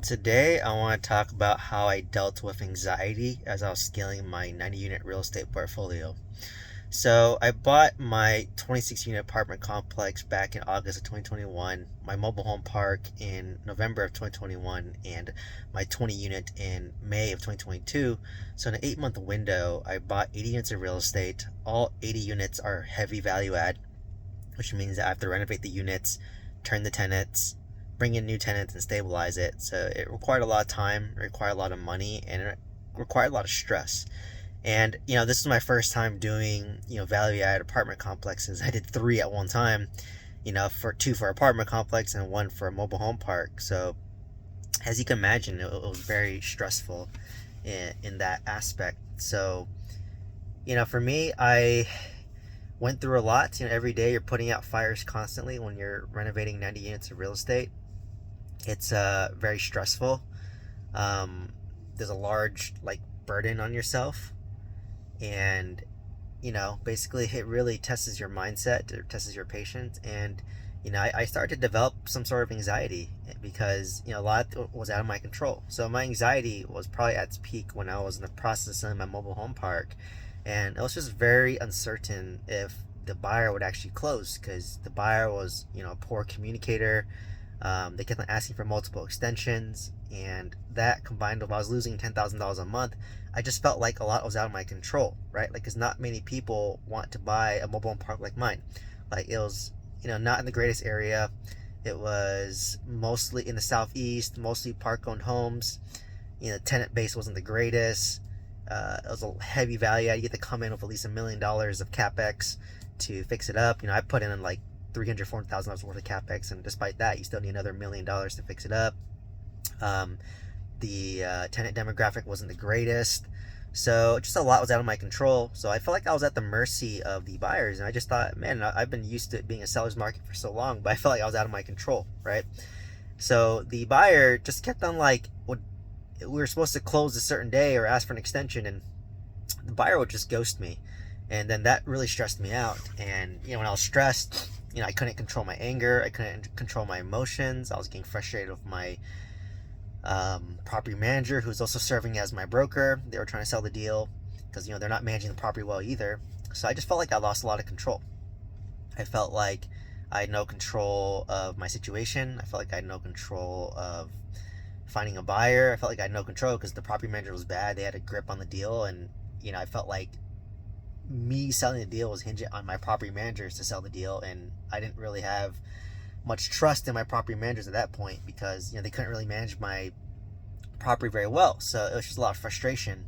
Today, I want to talk about how I dealt with anxiety as I was scaling my 90 unit real estate portfolio. So, I bought my 26 unit apartment complex back in August of 2021, my mobile home park in November of 2021, and my 20 unit in May of 2022. So, in an 8 month window, I bought 80 units of real estate. All 80 units are heavy value add, which means that I have to renovate the units, turn the tenants, bring in new tenants, and stabilize it. So it required a lot of time, it required a lot of money, and it required a lot of stress. And this is my first time doing value added apartment complexes. I did three at one time. For two for apartment complex and one for a mobile home park. So as you can imagine, it was very stressful in that aspect. So for me, I went through a lot. Every day you're putting out fires constantly when you're renovating 90 units of real estate. It's very stressful. There's a large burden on yourself, and basically it really tests your mindset, it tests your patience, and I started to develop some sort of anxiety because a lot was out of my control. So my anxiety was probably at its peak when I was in the process of selling my mobile home park, and it was just very uncertain if the buyer would actually close because the buyer was a poor communicator. They kept on asking for multiple extensions, and that combined with I was losing $10,000 a month, I just felt like a lot was out of my control, right? Like, because not many people want to buy a mobile home park like mine. Like, it was, not in the greatest area. It was mostly in the southeast, mostly park-owned homes. Tenant base wasn't the greatest. It was a heavy value. You get to come in with at least $1 million of capex to fix it up. I put in like $300,000-$400,000 worth of capex, and despite that, you still need another $1 million to fix it up. The tenant demographic wasn't the greatest, so just a lot was out of my control. So I felt like I was at the mercy of the buyers, and I just thought, man, I've been used to it being a seller's market for so long, but I felt like I was out of my control, right? So the buyer just kept on we were supposed to close a certain day or ask for an extension, and the buyer would just ghost me, and then that really stressed me out. And when I was stressed, I couldn't control my anger, I couldn't control my emotions. I was getting frustrated with my property manager, who's also serving as my broker. They were trying to sell the deal because they're not managing the property well either. So I just felt like I lost a lot of control. I felt like I had no control of my situation. I felt like I had no control of finding a buyer. I felt like I had no control because the property manager was bad. They had a grip on the deal, and I felt like me selling the deal was hinging on my property managers to sell the deal, and I didn't really have much trust in my property managers at that point because they couldn't really manage my property very well. So it was just a lot of frustration.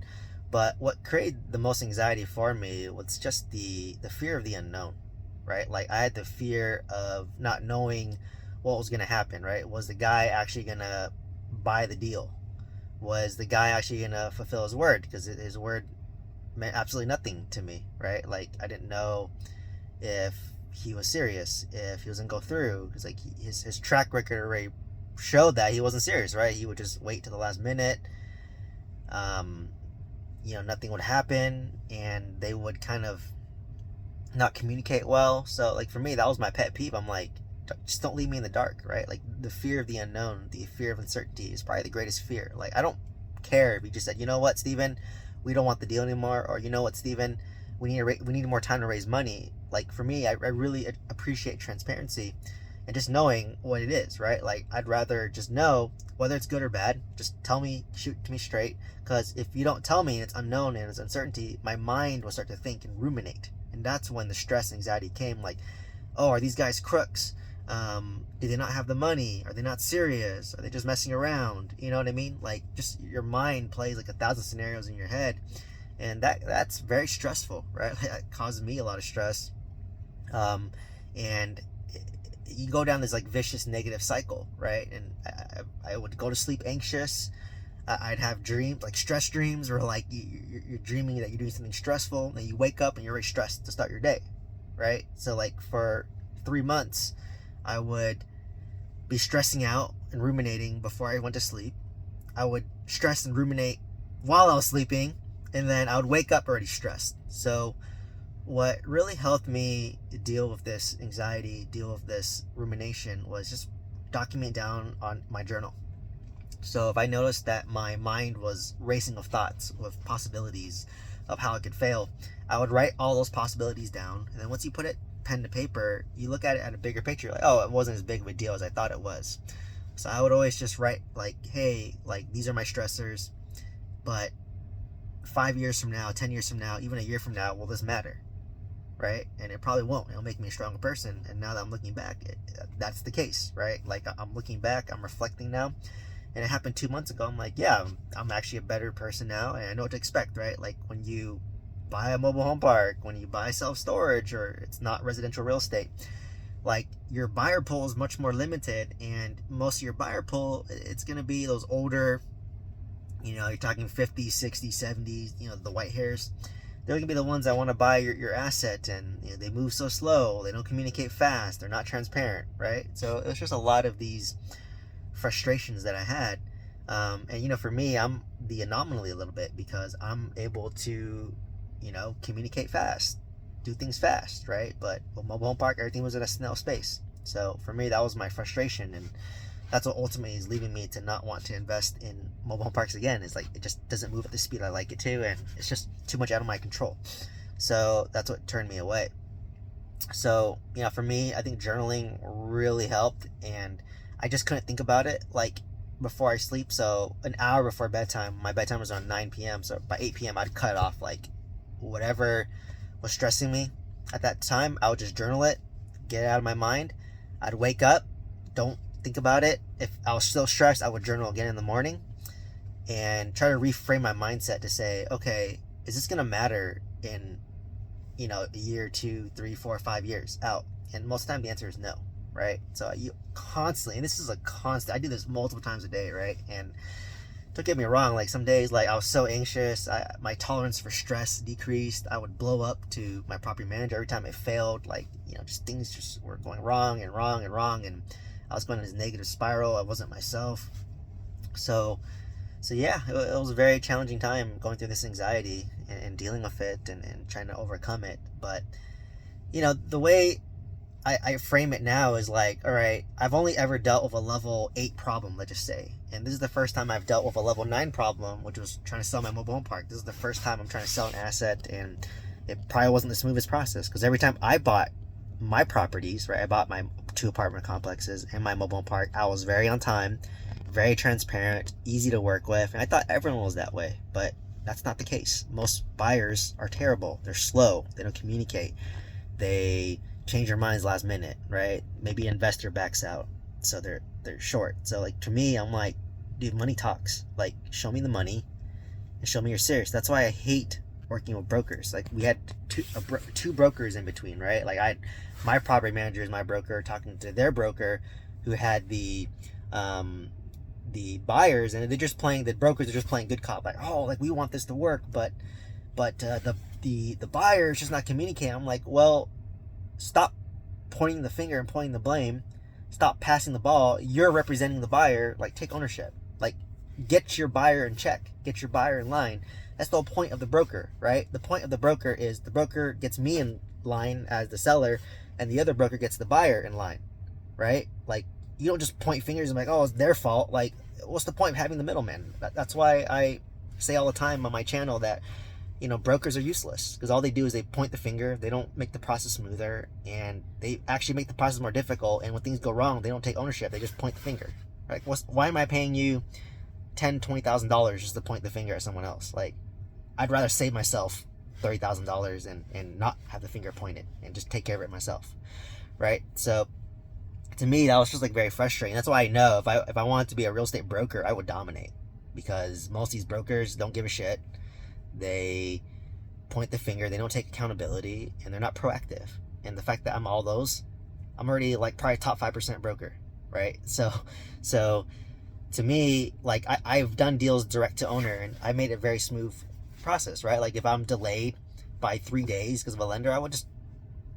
But what created the most anxiety for me was just the fear of the unknown, right? Like, I had the fear of not knowing what was going to happen, right? Was the guy actually going to buy the deal? Was the guy actually going to fulfill his word? Because his word meant absolutely nothing to me, right? Like, I didn't know if he was serious, if he was gonna go through, because like his track record already showed that he wasn't serious, right? He would just wait to the last minute. um Nothing would happen, and they would kind of not communicate well. So like, for me, that was my pet peeve. I'm like, just don't leave me in the dark, right? Like, the fear of the unknown, the fear of uncertainty is probably the greatest fear. Like, I don't care if you just said, you know what, Steven, we don't want the deal anymore, or you know what, Steven, we need more time to raise money. Like, for me, I really appreciate transparency and just knowing what it is, right? Like, I'd rather just know whether it's good or bad. Just tell me, shoot to me straight. Because if you don't tell me and it's unknown and it's uncertainty, my mind will start to think and ruminate, and that's when the stress and anxiety came. Like, oh, are these guys crooks? Do they not have the money? Are they not serious? Are they just messing around? You know what I mean? Like, just your mind plays like 1,000 scenarios in your head, and that's very stressful, right? It causes me a lot of stress, and you go down this like vicious negative cycle, right? And I would go to sleep anxious. I'd have dreams, like stress dreams, where like you're dreaming that you're doing something stressful, and then you wake up and you're already stressed to start your day, right? So like, for 3 months, I would be stressing out and ruminating before I went to sleep. I would stress and ruminate while I was sleeping, and then I would wake up already stressed. So what really helped me deal with this anxiety, deal with this rumination, was just document down on my journal. So if I noticed that my mind was racing with thoughts, with possibilities of how it could fail, I would write all those possibilities down. And then once you put it pen to paper, you look at it at a bigger picture, like, oh, it wasn't as big of a deal as I thought it was. So I would always just write like, hey, like these are my stressors, but 5 years from now, 10 years from now, even a year from now, will this matter? Right? And it probably won't. It'll make me a stronger person. And now that I'm looking back, that's the case, right? Like I'm looking back, I'm reflecting now, and it happened 2 months ago. I'm like, yeah, I'm actually a better person now, and I know what to expect, right? Like when you buy a mobile home park, when you buy self-storage, or it's not residential real estate, like your buyer pool is much more limited, and most of your buyer pool, it's going to be those older, you're talking 50s, 60s, 70s, the white hairs. They're going to be the ones that want to buy your asset, and they move so slow, they don't communicate fast, they're not transparent, right? So it was just a lot of these frustrations that I had. And for me, I'm the anomaly a little bit, because I'm able to communicate fast, do things fast, right? But with mobile home park, everything was at a snail space. So for me, that was my frustration, and that's what ultimately is leading me to not want to invest in mobile home parks again. Is like it just doesn't move at the speed I like it to, and it's just too much out of my control. So that's what turned me away. So for me, I think journaling really helped, and I just couldn't think about it like before I sleep. So an hour before bedtime, my bedtime was around 9 p.m. So by 8 p.m. I'd cut off like whatever was stressing me at that time. I would just journal it, get it out of my mind. I'd wake up, don't think about it. If I was still stressed, I would journal again in the morning and try to reframe my mindset to say, okay, is this gonna matter in a year, 2, 3, 4, 5 years out? And most of the time the answer is no, right? So you constantly, and this is a constant, I do this multiple times a day, right? And don't get me wrong, like some days, like I was so anxious, my tolerance for stress decreased. I would blow up to my property manager every time it failed. Like just things just were going wrong and wrong and wrong, and I was going in this negative spiral. I wasn't myself. So yeah, it was a very challenging time going through this anxiety and dealing with it, and trying to overcome it. But the way I frame it now is like, all right, I've only ever dealt with a level 8 problem, let's just say. And this is the first time I've dealt with a level 9 problem, which was trying to sell my mobile home park. This is the first time I'm trying to sell an asset, and it probably wasn't the smoothest process, because every time I bought my properties, right, I bought my 2 apartment complexes and my mobile home park, I was very on time, very transparent, easy to work with, and I thought everyone was that way, but that's not the case. Most buyers are terrible. They're slow. They don't communicate. They change their minds last minute, right? Maybe an investor backs out, so they're short. So like to me, I'm like, dude, money talks. Like, show me the money and show me you're serious. That's why I hate working with brokers. Like we had two brokers in between, right? Like my property manager is my broker talking to their broker, who had the buyers, and the brokers are just playing good cop, like, oh, like we want this to work, but the buyer is just not communicating. I'm like, well, stop pointing the finger and pointing the blame. Stop passing the ball. You're representing the buyer. Like, take ownership. Like, get your buyer in check. Get your buyer in line. That's the whole point of the broker, right? The point of the broker is the broker gets me in line as the seller, and the other broker gets the buyer in line, right? Like, you don't just point fingers and like, oh, it's their fault. Like, what's the point of having the middleman? That's why I say all the time on my channel that brokers are useless, because all they do is they point the finger. They don't make the process smoother, and they actually make the process more difficult. And when things go wrong, they don't take ownership. They just point the finger. Like, why am I paying you $10,000-$20,000 just to point the finger at someone else? Like, I'd rather save myself $30,000 and not have the finger pointed and just take care of it myself, right? So to me, that was just like very frustrating. That's why I know if I wanted to be a real estate broker, I would dominate, because most of these brokers don't give a shit. They point the finger, they don't take accountability, and they're not proactive. And the fact that I'm all those, I'm already like probably top 5% broker, right? So to me, like I've done deals direct to owner, and I made it very smooth process, right? Like if I'm delayed by 3 days because of a lender, I would just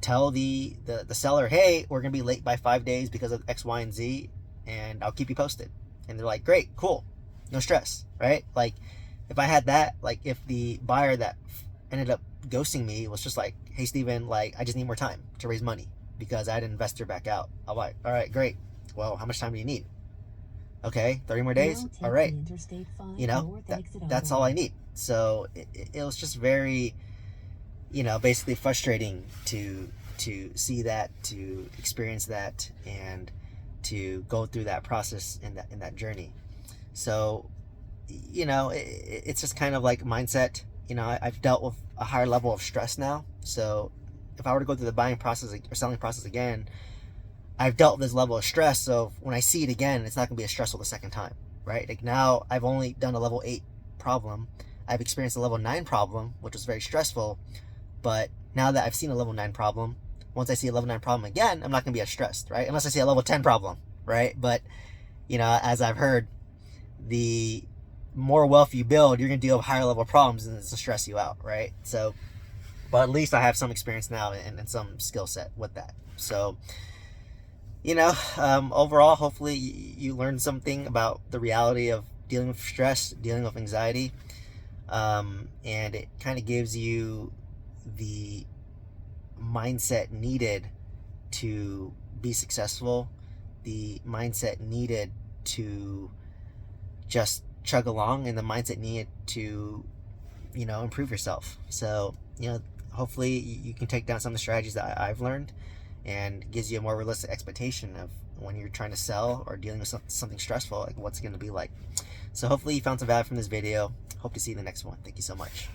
tell the seller, hey, we're gonna be late by 5 days because of X, Y, and Z, and I'll keep you posted. And they're like, great, cool, no stress, right? Like, if I had that, like if the buyer that ended up ghosting me was just like, hey, Steven, like I just need more time to raise money because I had an investor back out. I'm like, all right, great. Well, how much time do you need? Okay, 30 more days. All right, that's all I need. So it was just very, basically frustrating to see that, to experience that, and to go through that process in that journey. So, it's just kind of like mindset. I've dealt with a higher level of stress now. So if I were to go through the buying process or selling process again, I've dealt with this level of stress. So when I see it again, it's not going to be as stressful the second time, right? Like now I've only done a level 8 problem. I've experienced a level 9 problem, which was very stressful. But now that I've seen a level 9 problem, once I see a level 9 problem again, I'm not going to be as stressed, right? Unless I see a level 10 problem, right? But, as I've heard, the more wealth you build, you're going to deal with higher level problems and it's going to stress you out, right? So, but at least I have some experience now and some skill set with that. So, overall, hopefully you learned something about the reality of dealing with stress, dealing with anxiety, and it kind of gives you the mindset needed to be successful, the mindset needed to just chug along, and the mindset needed to, improve yourself. So, hopefully you can take down some of the strategies that I've learned, and gives you a more realistic expectation of when you're trying to sell or dealing with something stressful, like what's going to be like. So hopefully you found some value from this video. Hope to see you in the next one. Thank you so much.